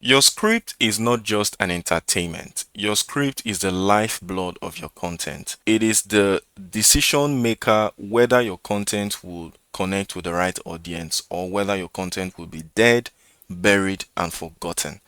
Your script is not just an entertainment. Your script is the lifeblood of your content. It is the decision maker whether your content will connect with the right audience or whether your content will be dead, buried, and forgotten.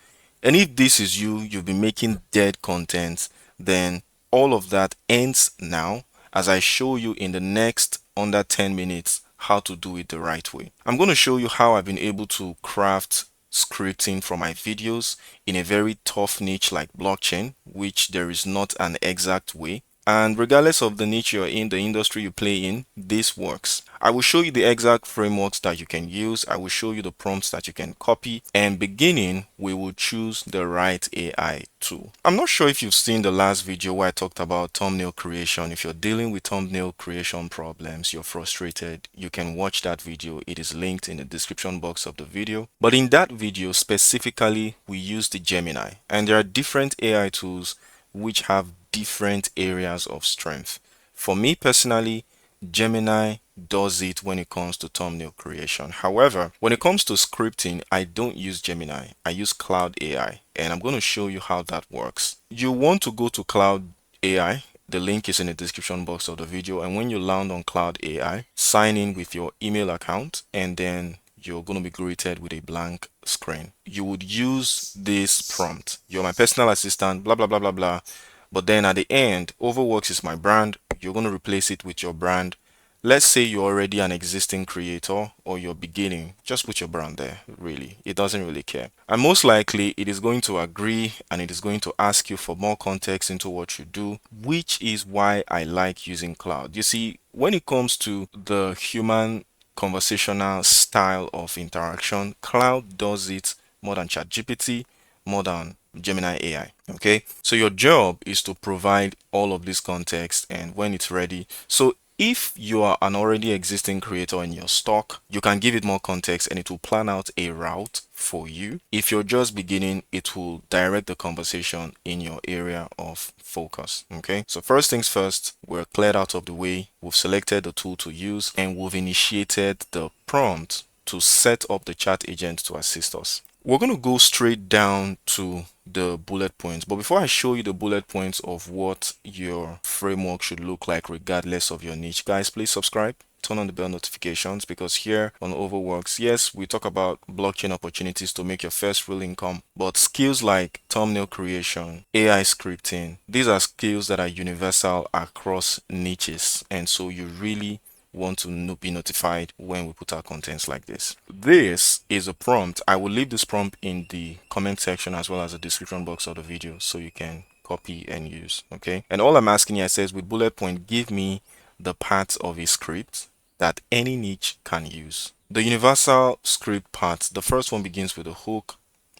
And if this is you, you've been making dead content, then all of that ends now as I show you in the next under 10 minutes how to do it the right way. I'm going to show you how I've been able to craft scripting for my videos in a very tough niche like blockchain, which there is not an exact way. And regardless of the niche you're in, the industry you play in, this works. I will show you the exact frameworks that you can use. I will show you the prompts that you can copy. And beginning, we will choose the right AI tool. I'm not sure if you've seen the last video where I talked about thumbnail creation. If you're dealing with thumbnail creation problems, you're frustrated, you can watch that video. It is linked in the description box of the video. But in that video specifically, we use the Gemini. And there are different AI tools which have different areas of strength. For me personally, Gemini does it when it comes to thumbnail creation. However, when it comes to scripting, I don't use Gemini. I use Claude AI, and I'm going to show you how that works. You want to go to Claude AI. The link is in the description box of the video. And when you land on Claude AI, sign in with your email account, and then you're going to be greeted with a blank screen. You would use this prompt. You're my personal assistant, blah, blah, blah, blah, blah. But then at the end, Ovoworks is my brand. You're going to replace it with your brand. Let's say you're already an existing creator or you're beginning. Just put your brand there, really. It doesn't really care. And most likely, it is going to agree and it is going to ask you for more context into what you do, which is why I like using Claude. You see, when it comes to the human conversational style of interaction, Claude does it more than ChatGPT, more than Gemini AI. Okay, so your job is to provide all of this context, and when it's ready, so if you are an already existing creator in your stock, you can give it more context and it will plan out a route for you. If you're just beginning, it will direct the conversation in your area of focus. Okay, so first things first, we're cleared out of the way, we've selected the tool to use, and we've initiated the prompt to set up the chat agent to assist us. We're going to go straight down to the bullet points. But before I show you the bullet points of what your framework should look like regardless of your niche, guys, please subscribe. Turn on the bell notifications, because here on Ovoworks, yes, we talk about blockchain opportunities to make your first real income, but skills like thumbnail creation, AI scripting, these are skills that are universal across niches. And so you really want to be notified when we put out contents like this. This is a prompt. I will leave this prompt in the comment section as well as the description box of the video so you can copy and use. Okay, and all I'm asking here, says with bullet point, give me the parts of a script that any niche can use. The universal script parts, the first one begins with a hook,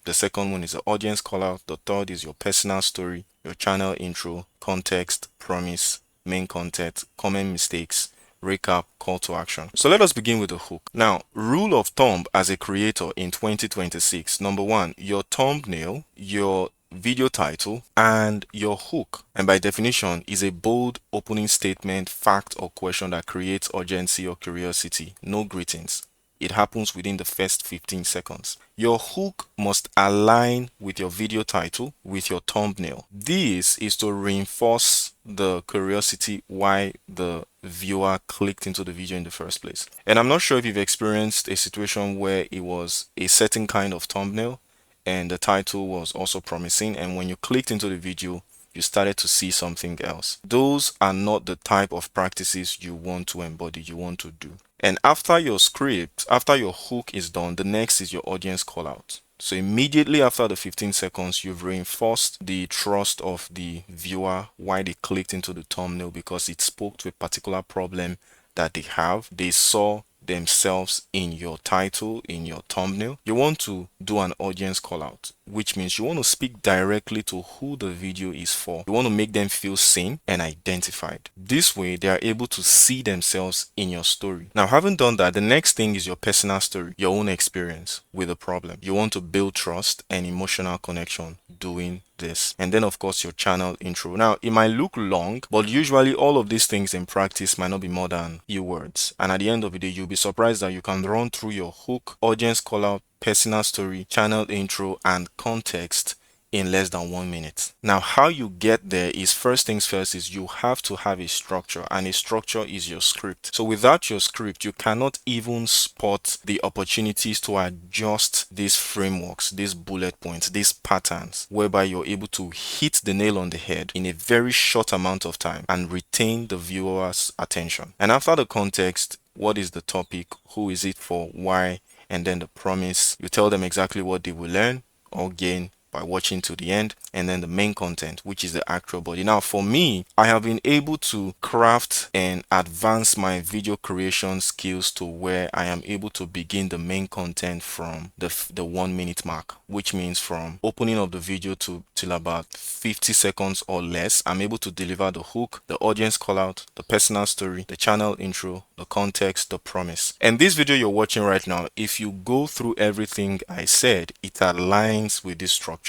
the second one is the audience call out, the third is your personal story, your channel intro, context, promise, main content, common mistakes, recap, call to action. So let us begin with the hook. Now, rule of thumb as a creator in 2026. Number one, your thumbnail, your video title, and your hook, and by definition is a bold opening statement, fact, or question that creates urgency or curiosity. No greetings. It happens within the first 15 seconds. Your hook must align with your video title, with your thumbnail. This is to reinforce the curiosity why the viewer clicked into the video in the first place. And I'm not sure if you've experienced a situation where it was a certain kind of thumbnail and the title was also promising, and when you clicked into the video, you started to see something else. Those are not the type of practices you want to embody, you want to do. And after your script, after your hook is done, the next is your audience call out. So immediately after the 15 seconds, you've reinforced the trust of the viewer why they clicked into the thumbnail, because it spoke to a particular problem that they have. They saw themselves in your title, in your thumbnail. You want to do an audience call out, which means you want to speak directly to who the video is for. You want to make them feel seen and identified. This way, they are able to see themselves in your story. Now, having done that, the next thing is your personal story, your own experience with the problem. You want to build trust and emotional connection doing this. And then of course your channel intro. Now it might look long, but usually all of these things in practice might not be more than few words. And at the end of the day, you'll be surprised that you can run through your hook, audience call out, personal story, channel intro, and context in less than 1 minute. Now, how you get there is, first things first, is you have to have a structure, and a structure is your script. So without your script, you cannot even spot the opportunities to adjust these frameworks, these bullet points, these patterns, whereby you're able to hit the nail on the head in a very short amount of time and retain the viewer's attention. And after the context, what is the topic, who is it for, why, and then the promise, you tell them exactly what they will learn or gain by watching to the end, and then the main content, which is the actual body. Now for me, I have been able to craft and advance my video creation skills to where I am able to begin the main content from the 1 minute mark, which means from opening of the video to till about 50 seconds or less. I'm able to deliver the hook, the audience call out, the personal story, the channel intro, the context, the promise. And this video you're watching right now, if you go through everything I said, it aligns with this structure.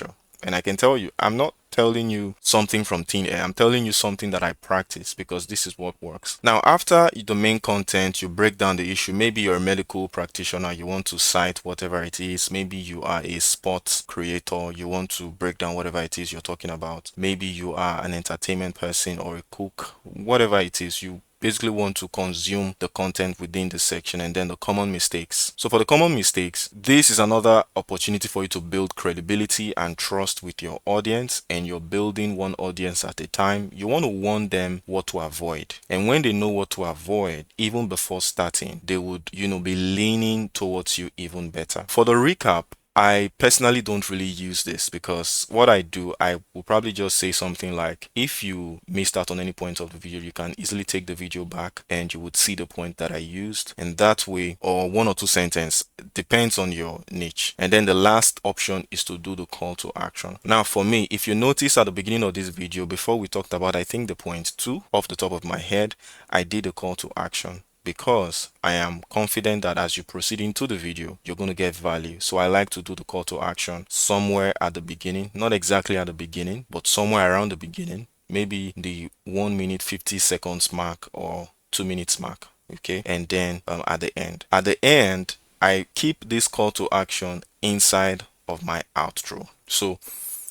And I can tell you, I'm not telling you something from thin air. I'm telling you something that I practice, because this is what works. Now, after the main content, you break down the issue. Maybe you're a medical practitioner, you want to cite whatever it is. Maybe you are a sports creator, you want to break down whatever it is you're talking about. Maybe you are an entertainment person or a cook, whatever it is, you basically want to consume the content within the section. And then the common mistakes. So for the common mistakes, this is another opportunity for you to build credibility and trust with your audience, and you're building one audience at a time. You want to warn them what to avoid, and when they know what to avoid, even before starting, they would be leaning towards you even better. For the recap, I personally don't really use this, because what I do, I will probably just say something like, if you missed out on any point of the video, you can easily take the video back and you would see the point that I used. And that way, or one or two sentences, depends on your niche. And then the last option is to do the call to action. Now for me, if you notice at the beginning of this video, before we talked about, I think, the point 2 off the top of my head, I did a call to action, because I am confident that as you proceed into the video, you're going to get value. So I like to do the call to action somewhere at the beginning, not exactly at the beginning, but somewhere around the beginning, maybe the 1 minute 50 seconds mark or 2 minutes mark. Okay. And then at the end, I keep this call to action inside of my outro. So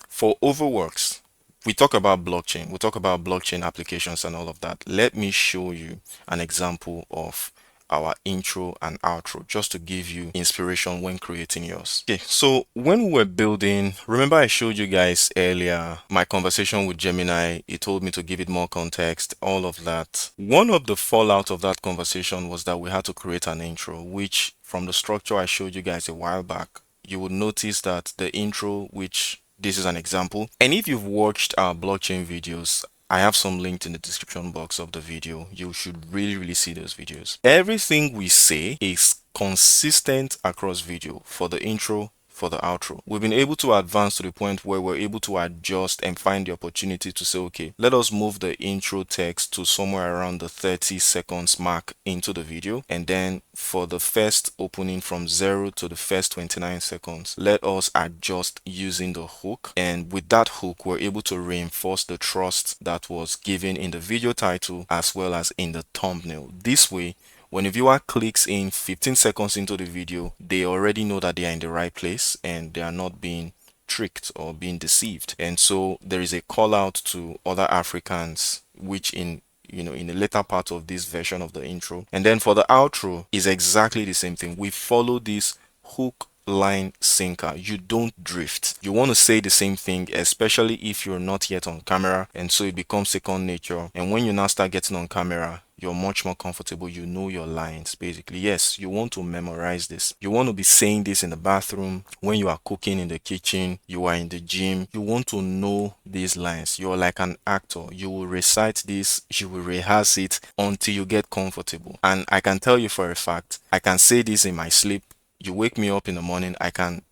for Ovoworks, we talk about blockchain applications and all of that. Let me show you an example of our intro and outro, just to give you inspiration when creating yours. Okay, so when we were building, remember I showed you guys earlier my conversation with Gemini. It told me to give it more context, all of that. One of the fallout of that conversation was that we had to create an intro, which, from the structure I showed you guys a while back, you would notice that the intro, which this is an example. And if you've watched our blockchain videos, I have some linked in the description box of the video. You should really see those videos. Everything we say is consistent across video, for the intro, for the outro. We've been able to advance to the point where we're able to adjust and find the opportunity to say, okay, let us move the intro text to somewhere around the 30 seconds mark into the video. And then for the first opening from 0 to the first 29 seconds, let us adjust using the hook. And with that hook, we're able to reinforce the trust that was given in the video title as well as in the thumbnail. This way, when a viewer clicks in 15 seconds into the video, they already know that they are in the right place and they are not being tricked or being deceived. And so there is a call out to other Africans, which in the later part of this version of the intro. And then for the outro is exactly the same thing. We follow this hook, line, sinker. You don't drift. You want to say the same thing, especially if you're not yet on camera, and so it becomes second nature. And when you now start getting on camera, you're much more comfortable. You know your lines, basically. Yes, you want to memorize this. You want to be saying this in the bathroom, when you are cooking in the kitchen, you are in the gym. You want to know these lines. You're like an actor. You will recite this, you will rehearse it until you get comfortable. And I can tell you for a fact, I can say this in my sleep. You wake me up in the morning, I can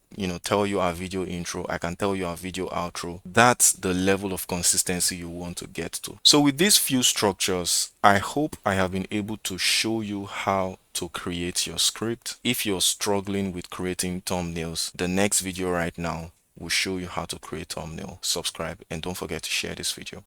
tell you our video intro, I can tell you our video outro. That's the level of consistency you want to get to. So with these few structures, I hope I have been able to show you how to create your script. If you're struggling with creating thumbnails, the next video right now will show you how to create thumbnail. Subscribe and don't forget to share this video.